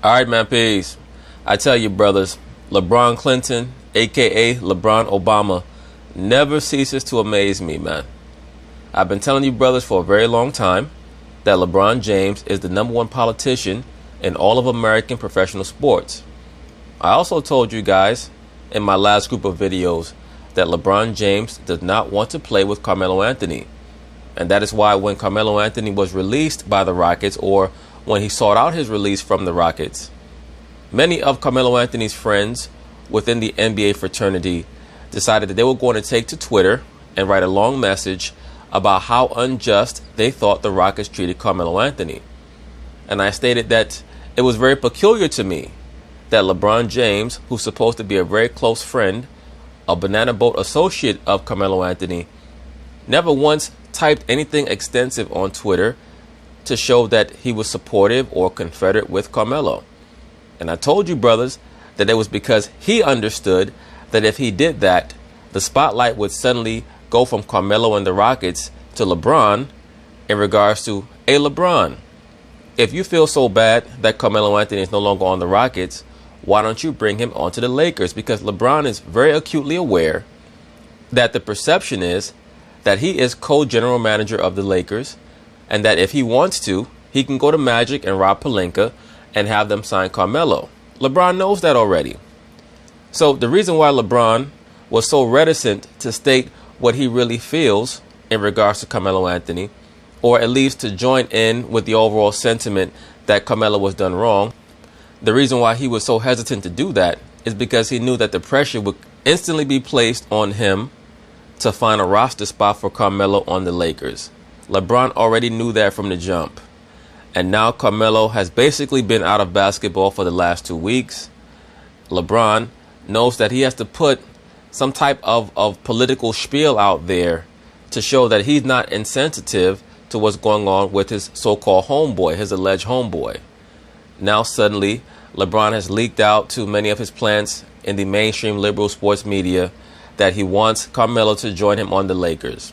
All right, man, peace. I tell you, brothers, LeBron Clinton, a.k.a. LeBron Obama, never ceases to amaze me, man. I've been telling you, brothers, for a very long time that LeBron James is the #1 politician in all of American professional sports. I also told you guys in my last group of videos that LeBron James does not want to play with Carmelo Anthony. And that is why when Carmelo Anthony was released by the Rockets, or when he sought out his release from the Rockets, many of Carmelo Anthony's friends within the NBA fraternity decided that they were going to take to Twitter and write a long message about how unjust they thought the Rockets treated Carmelo Anthony. And I stated that it was very peculiar to me that LeBron James, who's supposed to be a very close friend, a banana boat associate of Carmelo Anthony, never once typed anything extensive on Twitter to show that he was supportive or confederate with Carmelo. And I told you, brothers, that it was because he understood that if he did that, the spotlight would suddenly go from Carmelo and the Rockets to LeBron in regards to, hey, LeBron, if you feel so bad that Carmelo Anthony is no longer on the Rockets, why don't you bring him onto the Lakers? Because LeBron is very acutely aware that the perception is that he is co-general manager of the Lakers, and that if he wants to, he can go to Magic and Rob Pelinka and have them sign Carmelo. LeBron knows that already. So the reason why LeBron was so reticent to state what he really feels in regards to Carmelo Anthony, or at least to join in with the overall sentiment that Carmelo was done wrong, the reason why he was so hesitant to do that is because he knew that the pressure would instantly be placed on him to find a roster spot for Carmelo on the Lakers. LeBron already knew that from the jump. And now Carmelo has basically been out of basketball for the last 2 weeks. LeBron knows that he has to put some type of political spiel out there to show that he's not insensitive to what's going on with his so-called homeboy, his alleged homeboy. Now suddenly, LeBron has leaked out to many of his plants in the mainstream liberal sports media that he wants Carmelo to join him on the Lakers.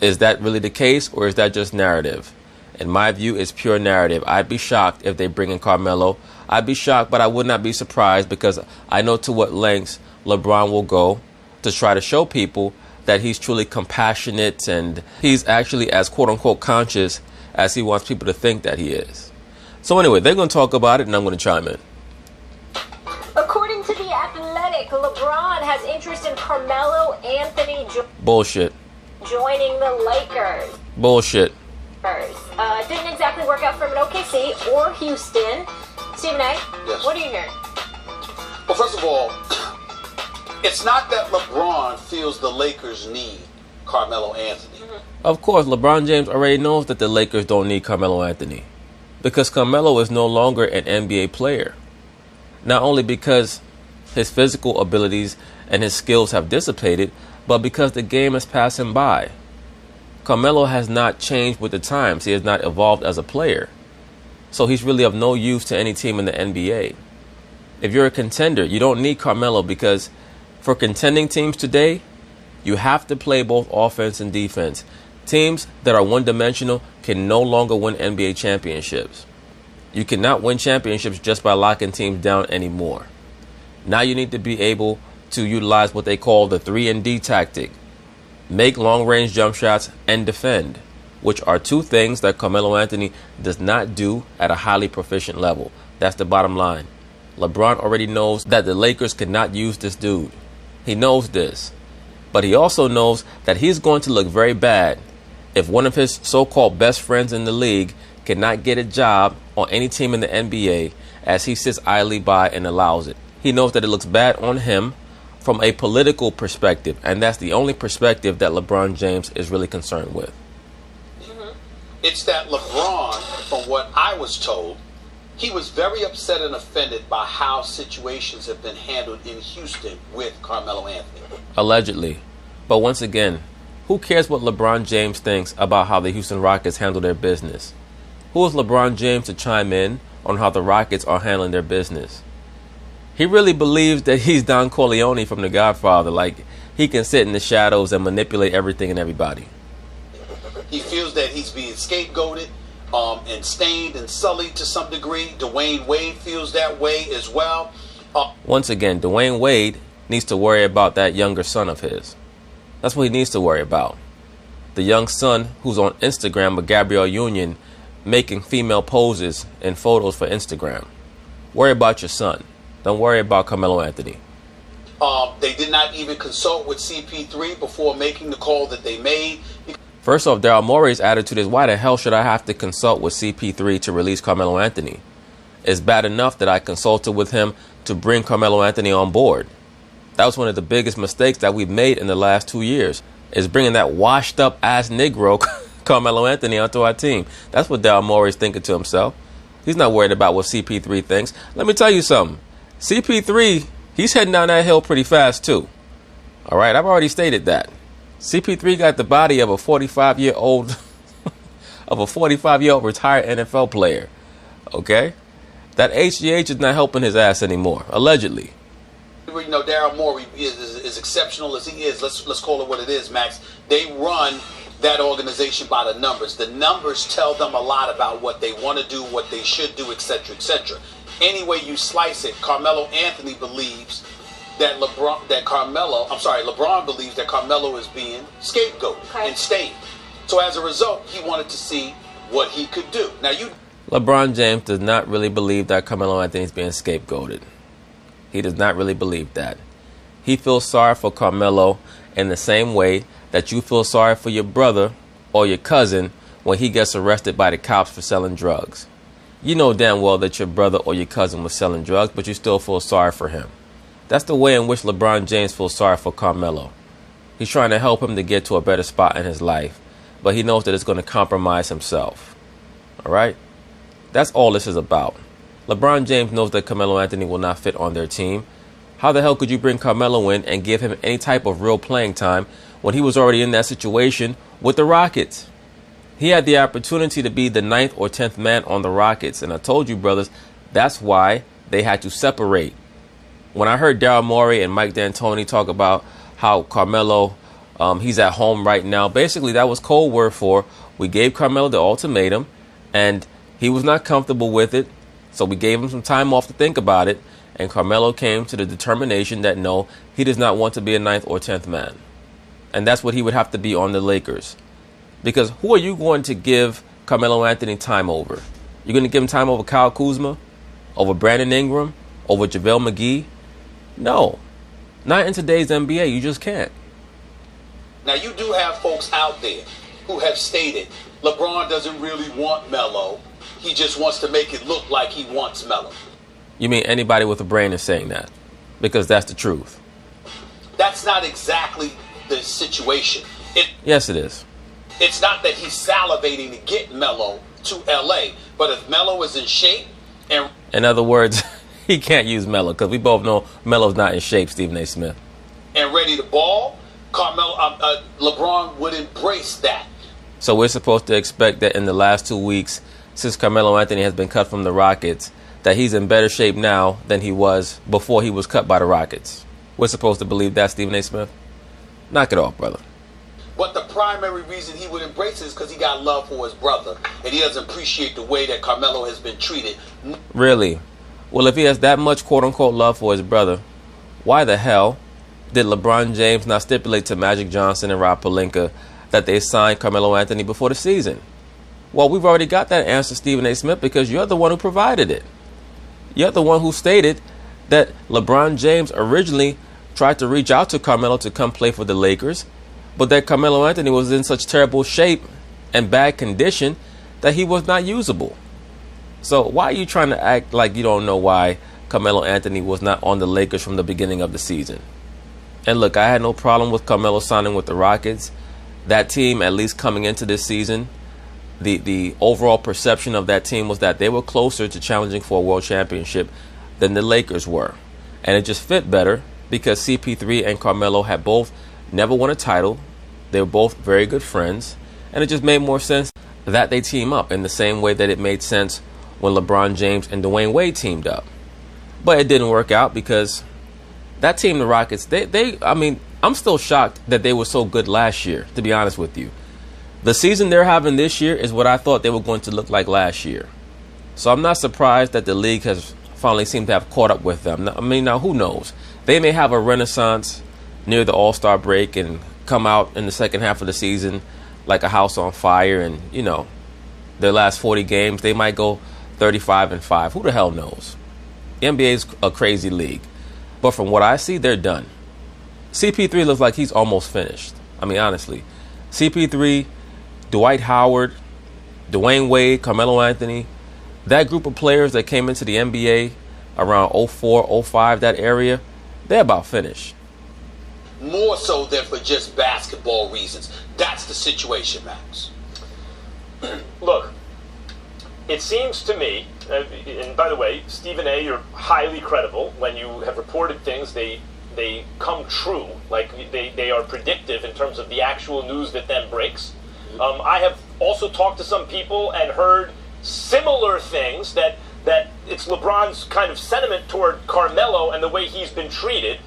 Is that really the case, or is that just narrative? In my view, it's pure narrative. I'd be shocked if they bring in Carmelo. I'd be shocked, but I would not be surprised, because I know to what lengths LeBron will go to try to show people that he's truly compassionate and he's actually as quote-unquote conscious as he wants people to think that he is. So anyway, they're going to talk about it, and I'm going to chime in. According to The Athletic, LeBron has interest in Carmelo Anthony Bullshit. joining the Lakers. Bullshit. Didn't exactly work out for him in OKC or Houston. Stephen A., yes. What are you hearing? Well, first of all, it's not that LeBron feels the Lakers need Carmelo Anthony. Of course, LeBron James already knows that the Lakers don't need Carmelo Anthony, because Carmelo is no longer an NBA player. Not only because his physical abilities and his skills have dissipated, but because the game has passed him by. Carmelo has not changed with the times. He has not evolved as a player. So he's really of no use to any team in the NBA. If you're a contender, you don't need Carmelo, because for contending teams today, you have to play both offense and defense. Teams that are one-dimensional can no longer win NBA championships. You cannot win championships just by locking teams down anymore. Now you need to be able to utilize what they call the 3-and-D tactic. Make long-range jump shots and defend, which are two things that Carmelo Anthony does not do at a highly proficient level. That's the bottom line. LeBron already knows that the Lakers cannot use this dude. He knows this. But he also knows that he's going to look very bad if one of his so-called best friends in the league cannot get a job on any team in the NBA, as he sits idly by and allows it. He knows that it looks bad on him from a political perspective, and that's the only perspective that LeBron James is really concerned with. It's that LeBron, from what I was told, he was very upset and offended by how situations have been handled in Houston with Carmelo Anthony. Allegedly. But once again, who cares what LeBron James thinks about how the Houston Rockets handle their business? Who is LeBron James to chime in on how the Rockets are handling their business? He really believes that he's Don Corleone from The Godfather. Like, he can sit in the shadows and manipulate everything and everybody. He feels that he's being scapegoated. and stained and sullied to some degree. Dwayne Wade feels that way as well. Once again, Dwayne Wade needs to worry about that younger son of his. That's what he needs to worry about. The young son who's on Instagram with Gabrielle Union making female poses and photos for Instagram. Worry about your son. Don't worry about Carmelo Anthony. They did not even consult with CP3 before making the call that they made. First off, Daryl Morey's attitude is, why the hell should I have to consult with CP3 to release Carmelo Anthony? It's bad enough that I consulted with him to bring Carmelo Anthony on board. That was one of the biggest mistakes that we've made in the last 2 years, is bringing that washed up ass Negro Carmelo Anthony onto our team. That's what Daryl Morey's thinking to himself. He's not worried about what CP3 thinks. Let me tell you something. CP3, he's heading down that hill pretty fast too. All right, I've already stated that. CP3 got the body of a 45-year-old retired NFL player. Okay? That HGH is not helping his ass anymore, allegedly. You know, Daryl Morey is exceptional as he is. Let's call it what it is, Max. They run that organization by the numbers. The numbers tell them a lot about what they want to do, what they should do, etc., etc. Any way you slice it, Carmelo Anthony believes that LeBron believes that Carmelo is being scapegoated and stained. So as a result, he wanted to see what he could do. Now LeBron James does not really believe that Carmelo Anthony is being scapegoated. He does not really believe that. He feels sorry for Carmelo in the same way that you feel sorry for your brother or your cousin when he gets arrested by the cops for selling drugs. You know damn well that your brother or your cousin was selling drugs, but you still feel sorry for him. That's the way in which LeBron James feels sorry for Carmelo. He's trying to help him to get to a better spot in his life, but he knows that it's going to compromise himself. All right? That's all this is about. LeBron James knows that Carmelo Anthony will not fit on their team. How the hell could you bring Carmelo in and give him any type of real playing time when he was already in that situation with the Rockets? He had the opportunity to be the 9th or 10th man on the Rockets. And I told you, brothers, that's why they had to separate. When I heard Daryl Morey and Mike D'Antoni talk about how Carmelo, he's at home right now, basically that was code word for we gave Carmelo the ultimatum and he was not comfortable with it. So we gave him some time off to think about it. And Carmelo came to the determination that no, he does not want to be a 9th or 10th man. And that's what he would have to be on the Lakers. Because who are you going to give Carmelo Anthony time over? You're going to give him time over Kyle Kuzma? Over Brandon Ingram? Over JaVale McGee? No. Not in today's NBA. You just can't. Now, you do have folks out there who have stated LeBron doesn't really want Melo. He just wants to make it look like he wants Melo. You mean anybody with a brain is saying that? Because that's the truth. That's not exactly the situation. Yes, it is. It's not that he's salivating to get Melo to L.A., but if Melo is in shape and... In other words, he can't use Melo because we both know Melo's not in shape, Stephen A. Smith. And ready to ball, LeBron would embrace that. So we're supposed to expect that in the last 2 weeks, since Carmelo Anthony has been cut from the Rockets, that he's in better shape now than he was before he was cut by the Rockets. We're supposed to believe that, Stephen A. Smith? Knock it off, brother. But the primary reason he would embrace it is because he got love for his brother, and he doesn't appreciate the way that Carmelo has been treated. Really? Well, if he has that much quote-unquote love for his brother, why the hell did LeBron James not stipulate to Magic Johnson and Rob Pelinka that they signed Carmelo Anthony before the season? Well, we've already got that answer, Stephen A. Smith, because you're the one who provided it. You're the one who stated that LeBron James originally tried to reach out to Carmelo to come play for the Lakers, but that Carmelo Anthony was in such terrible shape and bad condition that he was not usable. So why are you trying to act like you don't know why Carmelo Anthony was not on the Lakers from the beginning of the season? And look, I had no problem with Carmelo signing with the Rockets. That team, at least coming into this season, the overall perception of that team was that they were closer to challenging for a world championship than the Lakers were. And it just fit better because CP3 and Carmelo had both never won a title. They were both very good friends. And it just made more sense that they team up in the same way that it made sense when LeBron James and Dwayne Wade teamed up. But it didn't work out because that team, the Rockets, I mean, I'm still shocked that they were so good last year, to be honest with you. The season they're having this year is what I thought they were going to look like last year. So I'm not surprised that the league has finally seemed to have caught up with them. Now who knows? They may have a renaissance near the All-Star break and come out in the second half of the season like a house on fire, and their last 40 games they might go 35-5. Who the hell knows? The NBA is a crazy league, but from what I see, they're done. CP3 looks like he's almost finished. I mean, honestly, CP3, Dwight Howard, Dwayne Wade, Carmelo Anthony, that group of players that came into the NBA around 04, 05, that area, they're about finished. More so than for just basketball reasons. That's the situation, Max. Look, it seems to me, and by the way, Stephen A., you're highly credible. When you have reported things, they come true. Like, they are predictive in terms of the actual news that then breaks. I have also talked to some people and heard similar things that it's LeBron's kind of sentiment toward Carmelo and the way he's been treated.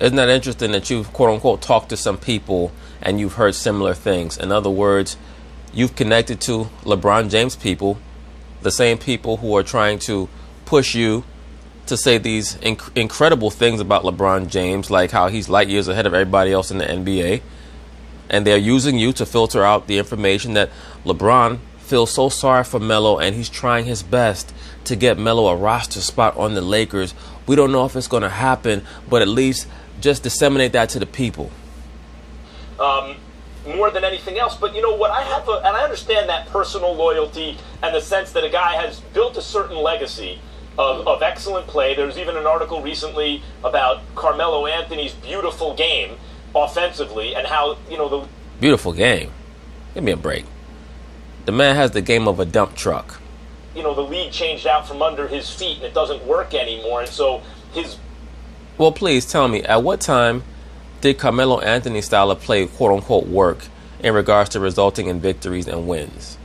Isn't that interesting that you've, quote-unquote, talked to some people and you've heard similar things? In other words, you've connected to LeBron James people, the same people who are trying to push you to say these incredible things about LeBron James, like how he's light years ahead of everybody else in the NBA. And they're using you to filter out the information that LeBron feels so sorry for Melo and he's trying his best to get Melo a roster spot on the Lakers. We don't know if it's going to happen, but at least just disseminate that to the people. More than anything else. But you know what, and I understand that personal loyalty and the sense that a guy has built a certain legacy of excellent play. There was even an article recently about Carmelo Anthony's beautiful game offensively and how, the beautiful game. Give me a break. The man has the game of a dump truck. The league changed out from under his feet and it doesn't work anymore. And so Well, please tell me, at what time did Carmelo Anthony's style of play, quote-unquote, work in regards to resulting in victories and wins?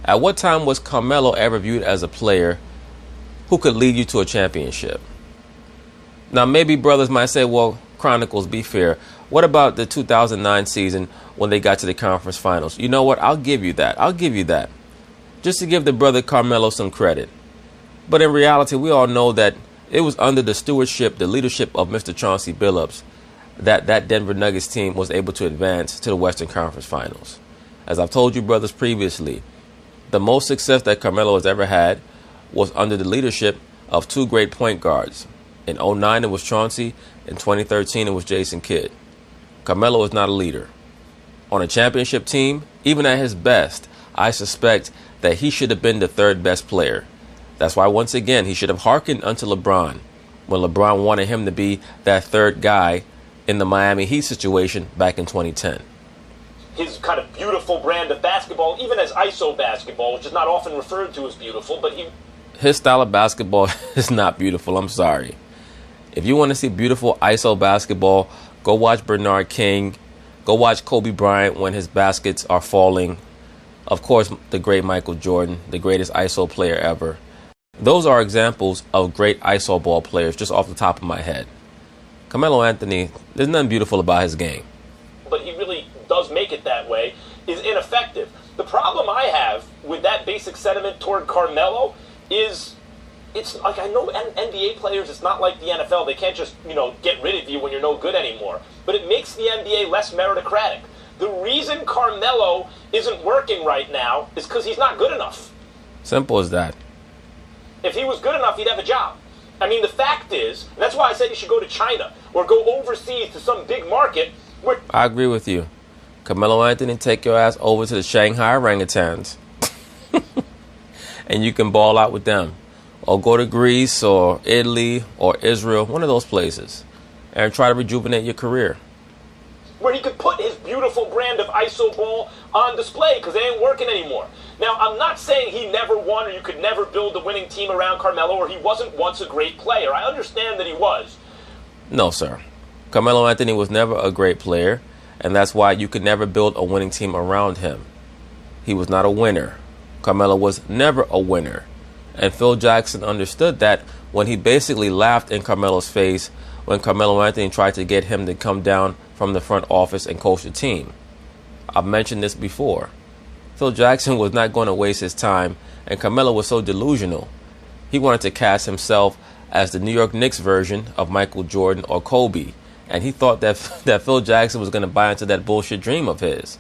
At what time was Carmelo ever viewed as a player who could lead you to a championship? Now, maybe brothers might say, well, Chronicles, be fair. What about the 2009 season when they got to the conference finals? You know what? I'll give you that. Just to give the brother Carmelo some credit. But in reality, we all know that it was under the stewardship, the leadership of Mr. Chauncey Billups that Denver Nuggets team was able to advance to the Western Conference Finals. As I've told you, brothers, previously, the most success that Carmelo has ever had was under the leadership of two great point guards. In 2009, it was Chauncey. In 2013, it was Jason Kidd. Carmelo is not a leader. On a championship team, even at his best, I suspect that he should have been the third best player. That's why, once again, he should have hearkened unto LeBron when LeBron wanted him to be that third guy in the Miami Heat situation back in 2010. His kind of beautiful brand of basketball, even as ISO basketball, which is not often referred to as beautiful, but his style of basketball is not beautiful. I'm sorry. If you want to see beautiful ISO basketball, go watch Bernard King. Go watch Kobe Bryant when his baskets are falling. Of course, the great Michael Jordan, the greatest ISO player ever. Those are examples of great ISO ball players just off the top of my head. Carmelo Anthony, there's nothing beautiful about his game. But he really does make it that way, is ineffective. The problem I have with that basic sentiment toward Carmelo is, it's like, I know NBA players, it's not like the NFL. They can't just, get rid of you when you're no good anymore. But it makes the NBA less meritocratic. The reason Carmelo isn't working right now is because he's not good enough. Simple as that. If he was good enough, he'd have a job. I mean, the fact is, and that's why I said he should go to China or go overseas to some big market where... I agree with you. Carmelo Anthony, take your ass over to the Shanghai Orangutans. And you can ball out with them. Or go to Greece or Italy or Israel, one of those places, and try to rejuvenate your career. Where he could put his beautiful brand of ISO ball on display because they ain't working anymore. Now, I'm not saying he never won or you could never build a winning team around Carmelo or he wasn't once a great player. I understand that he was. No, sir. Carmelo Anthony was never a great player, and that's why you could never build a winning team around him. He was not a winner. Carmelo was never a winner. And Phil Jackson understood that when he basically laughed in Carmelo's face when Carmelo Anthony tried to get him to come down from the front office and coach the team. I've mentioned this before. Phil Jackson was not going to waste his time, and Carmelo was so delusional. He wanted to cast himself as the New York Knicks version of Michael Jordan or Kobe, and he thought that Phil Jackson was going to buy into that bullshit dream of his.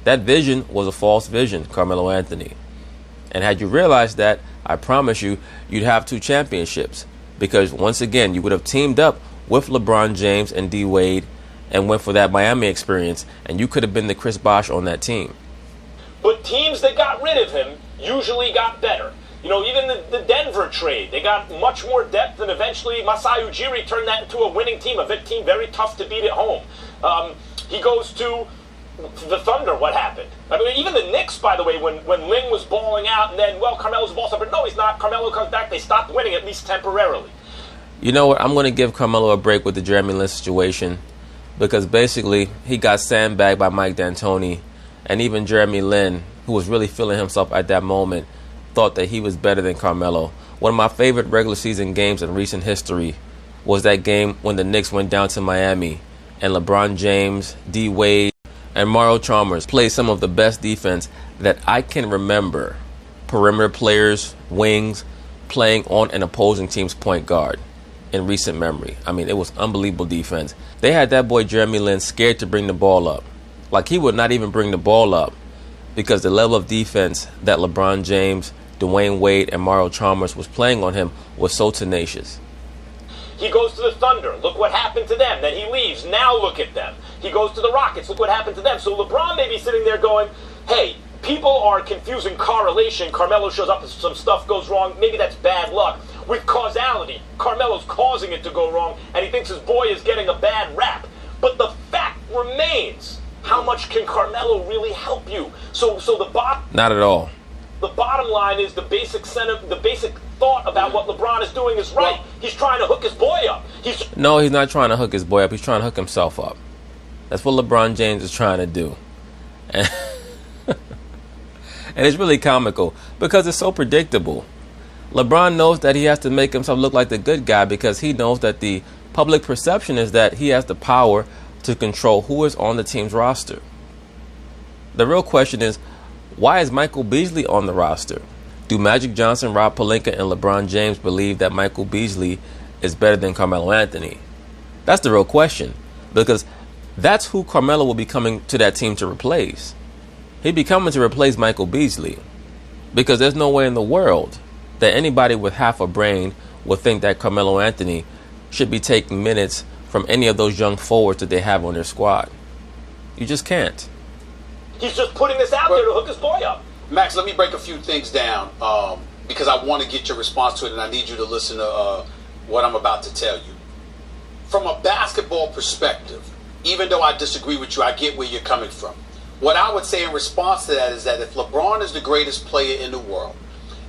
That vision was a false vision, Carmelo Anthony. And had you realized that, I promise you, you'd have 2 championships. Because once again, you would have teamed up with LeBron James and D. Wade and went for that Miami experience, and you could have been the Chris Bosh on that team. But teams that got rid of him usually got better. You know, even the Denver trade, they got much more depth, and eventually Masai Ujiri turned that into a winning team, a team very tough to beat at home. He goes to the Thunder. What happened? I mean, even the Knicks, by the way, when Ling was balling out, and then, well, Carmelo's ball but no, he's not. Carmelo comes back. They stopped winning, at least temporarily. You know what? I'm going to give Carmelo a break with the Jeremy Lin situation, because basically he got sandbagged by Mike D'Antoni, and even Jeremy Lin, who was really feeling himself at that moment, thought that he was better than Carmelo. One of my favorite regular season games in recent history was that game when the Knicks went down to Miami, and LeBron James, D. Wade, and Mario Chalmers played some of the best defense that I can remember. Perimeter players, wings, playing on an opposing team's point guard in recent memory. I mean, it was unbelievable defense. They had that boy Jeremy Lin scared to bring the ball up. Like, he would not even bring the ball up because the level of defense that LeBron James, Dwayne Wade, and Mario Chalmers was playing on him was so tenacious. He goes to the Thunder. Look what happened to them. Then he leaves. Now look at them. He goes to the Rockets. Look what happened to them. So LeBron may be sitting there going, hey, people are confusing correlation. Carmelo shows up and some stuff goes wrong. Maybe that's bad luck. With causality, Carmelo's causing it to go wrong, and he thinks his boy is getting a bad rap. But the fact remains, how much can Carmelo really help you? So the Not at all. The bottom line is the basic thought about what LeBron is doing is right. He's trying to hook his boy up. No, he's not trying to hook his boy up. He's trying to hook himself up. That's what LeBron James is trying to do. And, and it's really comical because it's so predictable. LeBron knows that he has to make himself look like the good guy because he knows that the public perception is that he has the power to control who is on the team's roster. The real question is, why is Michael Beasley on the roster? Do Magic Johnson, Rob Pelinka, and LeBron James believe that Michael Beasley is better than Carmelo Anthony? That's the real question, because that's who Carmelo will be coming to that team to replace. He'd be coming to replace Michael Beasley, because there's no way in the world that anybody with half a brain would think that Carmelo Anthony should be taking minutes from any of those young forwards that they have on their squad. You just can't. He's just putting this out there to hook his boy up. Max, let me break a few things down because I want to get your response to it, and I need you to listen to what I'm about to tell you. From a basketball perspective, even though I disagree with you, I get where you're coming from. What I would say in response to that is that if LeBron is the greatest player in the world,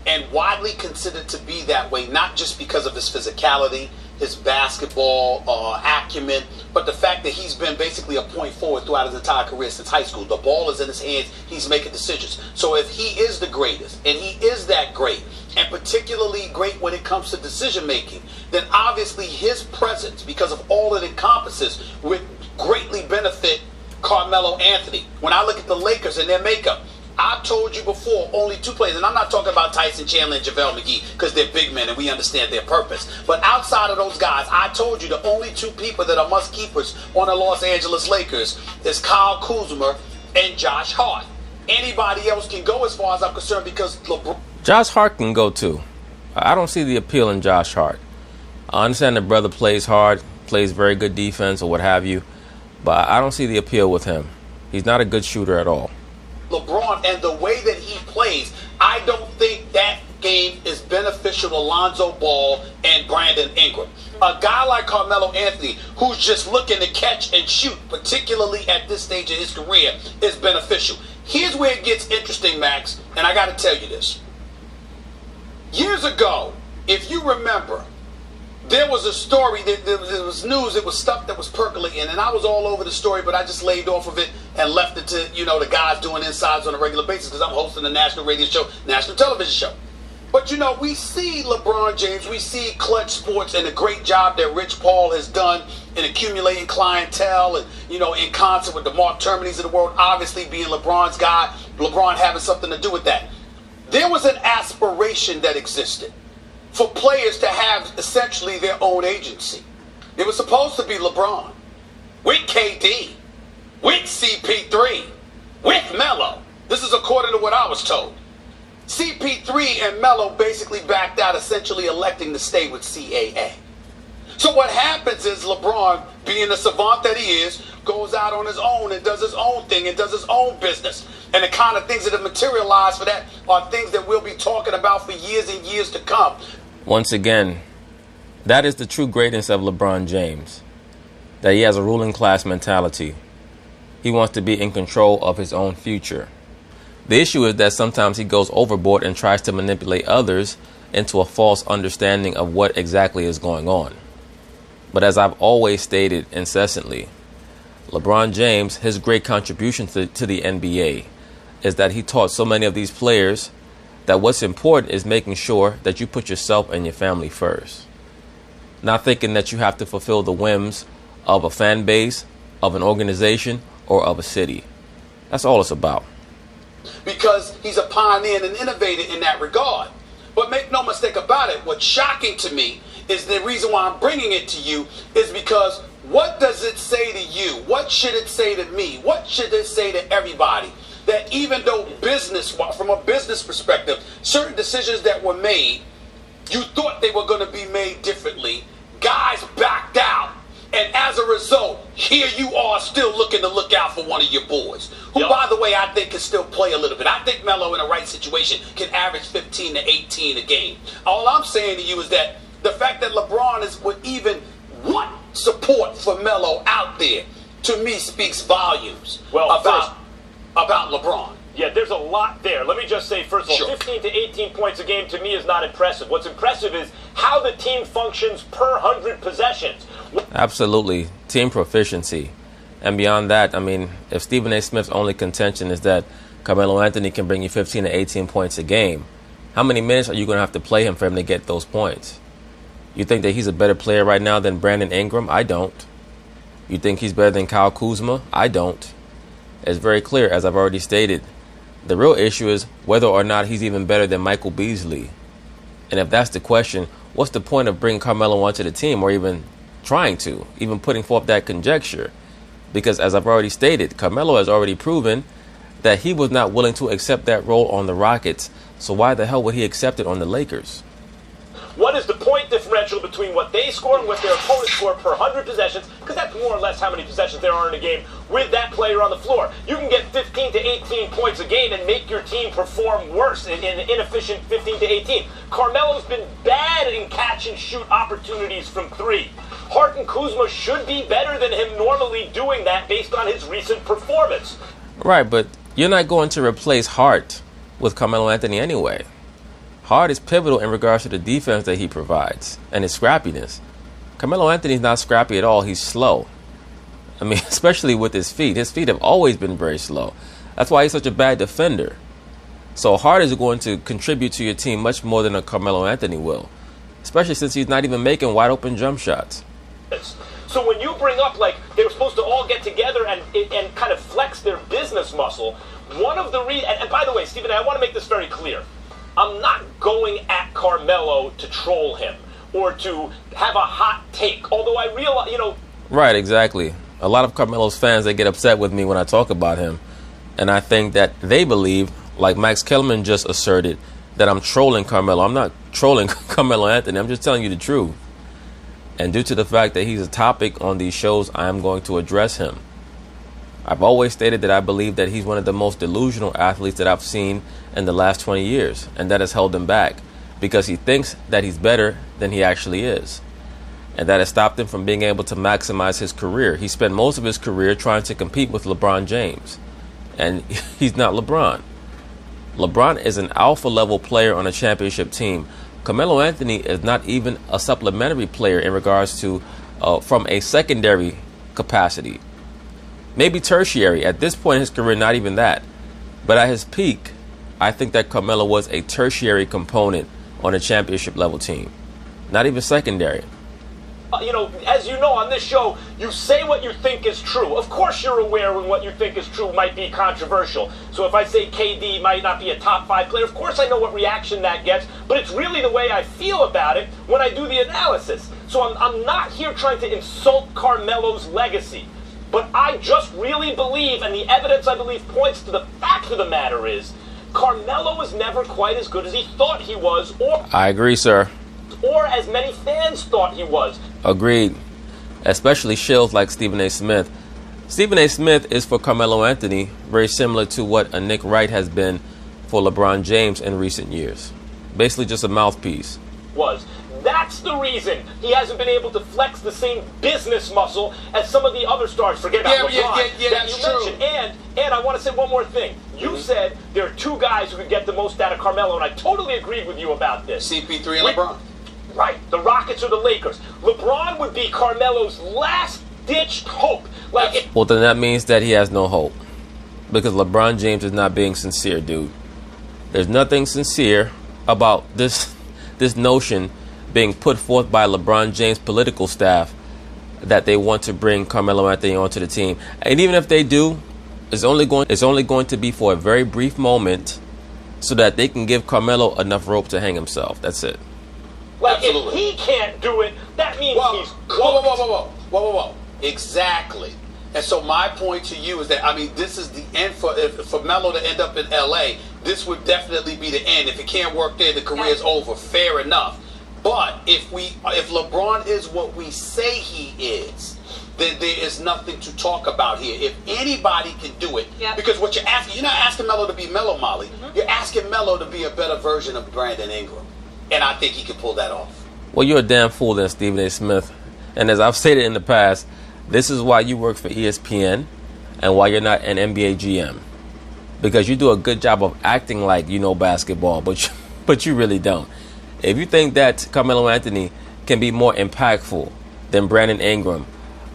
and widely considered to be that way, not just because of his physicality, his basketball acumen, but the fact that he's been basically a point forward throughout his entire career since high school. The ball is in his hands. He's making decisions. So if he is the greatest, and he is that great, and particularly great when it comes to decision making, then obviously his presence, because of all it encompasses, would greatly benefit Carmelo Anthony. When I look at the Lakers and their makeup, I've told you before, only 2 players, and I'm not talking about Tyson Chandler and JaVale McGee because they're big men and we understand their purpose. But outside of those guys, I told you the only 2 people that are must-keepers on the Los Angeles Lakers is Kyle Kuzma and Josh Hart. Anybody else can go as far as I'm concerned because LeBron... Josh Hart can go too. I don't see the appeal in Josh Hart. I understand the brother plays hard, plays very good defense or what have you, but I don't see the appeal with him. He's not a good shooter at all. LeBron and the way that he plays, I don't think that game is beneficial to Lonzo Ball and Brandon Ingram. A guy like Carmelo Anthony, who's just looking to catch and shoot, particularly at this stage of his career, is beneficial. Here's where it gets interesting, Max, and I got to tell you this. Years ago, if you remember, there was a story, there was news, it was stuff that was percolating, and I was all over the story, but I just laid off of it and left it to, the guys doing insides on a regular basis because I'm hosting a national radio show, national television show. But, you know, we see LeBron James, we see Clutch Sports and the great job that Rich Paul has done in accumulating clientele and, you know, in concert with the Mark Terminys of the world, obviously being LeBron's guy, LeBron having something to do with that. There was an aspiration that existed for players to have essentially their own agency. It was supposed to be LeBron with KD, with CP3, with Melo. This is according to what I was told. CP3 and Melo basically backed out, essentially electing to stay with CAA. So what happens is LeBron, being the savant that he is, goes out on his own and does his own thing and does his own business. And the kind of things that have materialized for that are things that we'll be talking about for years and years to come. Once again, that is the true greatness of LeBron James, that he has a ruling class mentality. He wants to be in control of his own future. The issue is that sometimes he goes overboard and tries to manipulate others into a false understanding of what exactly is going on. But as I've always stated incessantly, LeBron James, his great contribution to the NBA is that he taught so many of these players that what's important is making sure that you put yourself and your family first. Not thinking that you have to fulfill the whims of a fan base, of an organization, or of a city. That's all it's about. Because he's a pioneer and an innovator in that regard. But make no mistake about it, what's shocking to me is the reason why I'm bringing it to you is because what does it say to you? What should it say to me? What should it say to everybody? That even though from a business perspective, certain decisions that were made, you thought they were going to be made differently. Guys backed out. And as a result, here you are still looking to look out for one of your boys, who, by the way, I think can still play a little bit. I think Melo, in the right situation, can average 15 to 18 a game. All I'm saying to you is that the fact that LeBron would even want support for Melo out there, to me, speaks volumes about LeBron. Yeah, there's a lot there. Let me just say, first of all, 15 to 18 points a game to me is not impressive. What's impressive is how the team functions per 100 possessions. Absolutely. Team proficiency. And beyond that, I mean, if Stephen A. Smith's only contention is that Carmelo Anthony can bring you 15 to 18 points a game, how many minutes are you going to have to play him for him to get those points? You think that he's a better player right now than Brandon Ingram? I don't. You think he's better than Kyle Kuzma? I don't. It's very clear, as I've already stated. The real issue is whether or not he's even better than Michael Beasley. And if that's the question, what's the point of bringing Carmelo onto the team or even trying to, even putting forth that conjecture? Because as I've already stated, Carmelo has already proven that he was not willing to accept that role on the Rockets. So why the hell would he accept it on the Lakers? What is the point differential between what they score and what their opponents score per 100 possessions? Because that's more or less how many possessions there are in a game with that player on the floor. You can get 15 to 18 points a game and make your team perform worse in inefficient 15 to 18. Carmelo's been bad in catch and shoot opportunities from three. Hart and Kuzma should be better than him normally doing that based on his recent performance. Right, but you're not going to replace Hart with Carmelo Anthony anyway. Hart is pivotal in regards to the defense that he provides and his scrappiness. Carmelo Anthony's not scrappy at all. He's slow. I mean, especially with his feet. His feet have always been very slow. That's why he's such a bad defender. So Hart is going to contribute to your team much more than a Carmelo Anthony will, especially since he's not even making wide open jump shots. So when you bring up, like, they were supposed to all get together and kind of flex their business muscle, one of the and by the way, Stephen, I want to make this very clear. I'm not going at Carmelo to troll him or to have a hot take, although I realize, Right, exactly. A lot of Carmelo's fans, they get upset with me when I talk about him. And I think that they believe, like Max Kellerman just asserted, that I'm trolling Carmelo. I'm not trolling Carmelo Anthony. I'm just telling you the truth. And due to the fact that he's a topic on these shows, I am going to address him. I've always stated that I believe that he's one of the most delusional athletes that I've seen in the last 20 years. And that has held him back because he thinks that he's better than he actually is. And that has stopped him from being able to maximize his career. He spent most of his career trying to compete with LeBron James. And he's not LeBron. LeBron is an alpha level player on a championship team. Carmelo Anthony is not even a supplementary player in regards to from a secondary capacity. Maybe tertiary. At this point in his career, not even that. But at his peak, I think that Carmelo was a tertiary component on a championship level team. Not even secondary. As you know, on this show, you say what you think is true. Of course you're aware when what you think is true might be controversial. So if I say KD might not be a top 5 player, of course I know what reaction that gets, but it's really the way I feel about it when I do the analysis. So I'm not here trying to insult Carmelo's legacy. But I just really believe, and the evidence I believe points to the fact of the matter is, Carmelo was never quite as good as he thought he was, I agree, sir. Or as many fans thought he was. Agreed. Especially shills like Stephen A. Smith. Stephen A. Smith is for Carmelo Anthony very similar to what a Nick Wright has been for LeBron James in recent years. Basically just a mouthpiece. That's the reason he hasn't been able to flex the same business muscle as some of the other stars. Forget about LeBron that you mentioned. And I want to say one more thing. You said there are 2 guys who could get the most out of Carmelo, and I totally agreed with you about this. CP3 and LeBron. Right, the Rockets or the Lakers. LeBron would be Carmelo's last-ditched hope. Well, then that means that he has no hope. Because LeBron James is not being sincere, dude. There's nothing sincere about this notion being put forth by LeBron James' political staff that they want to bring Carmelo Anthony onto the team. And even if they do, it's only going to be for a very brief moment so that they can give Carmelo enough rope to hang himself. That's it. Absolutely. If he can't do it, that means he's whoa. Exactly. And so my point to you is that, this is the end for Melo to end up in L.A. This would definitely be the end. If it can't work there, the career's over. Fair enough. But if LeBron is what we say he is, then there is nothing to talk about here. If anybody can do it, because what you're not asking Melo to be Melo Molly. You're asking Melo to be a better version of Brandon Ingram. And I think he can pull that off. Well, you're a damn fool then, Stephen A. Smith. And as I've stated in the past, this is why you work for ESPN and why you're not an NBA GM. Because you do a good job of acting like you know basketball, but you really don't. If you think that Carmelo Anthony can be more impactful than Brandon Ingram,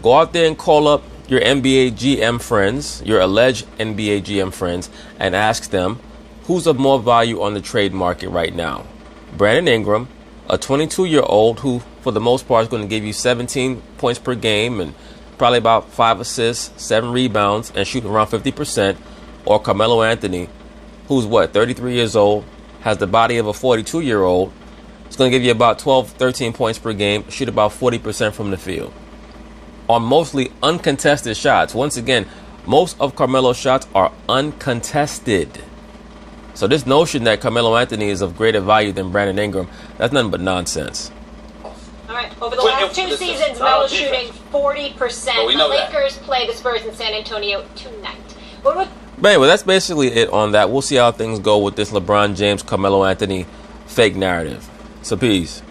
go out there and call up your NBA GM friends, your alleged NBA GM friends, and ask them who's of more value on the trade market right now. Brandon Ingram, a 22-year-old who, for the most part, is going to give you 17 points per game and probably about 5 assists, 7 rebounds, and shooting around 50%, or Carmelo Anthony, who's 33 years old, has the body of a 42-year-old, is going to give you about 12, 13 points per game, shoot about 40% from the field. On mostly uncontested shots. Once again, most of Carmelo's shots are uncontested. So this notion that Carmelo Anthony is of greater value than Brandon Ingram, that's nothing but nonsense. All right. Over the last 2 seasons, Melo's shooting 40%. The Lakers play the Spurs in San Antonio tonight. But anyway, that's basically it on that. We'll see how things go with this LeBron James, Carmelo Anthony fake narrative. So peace.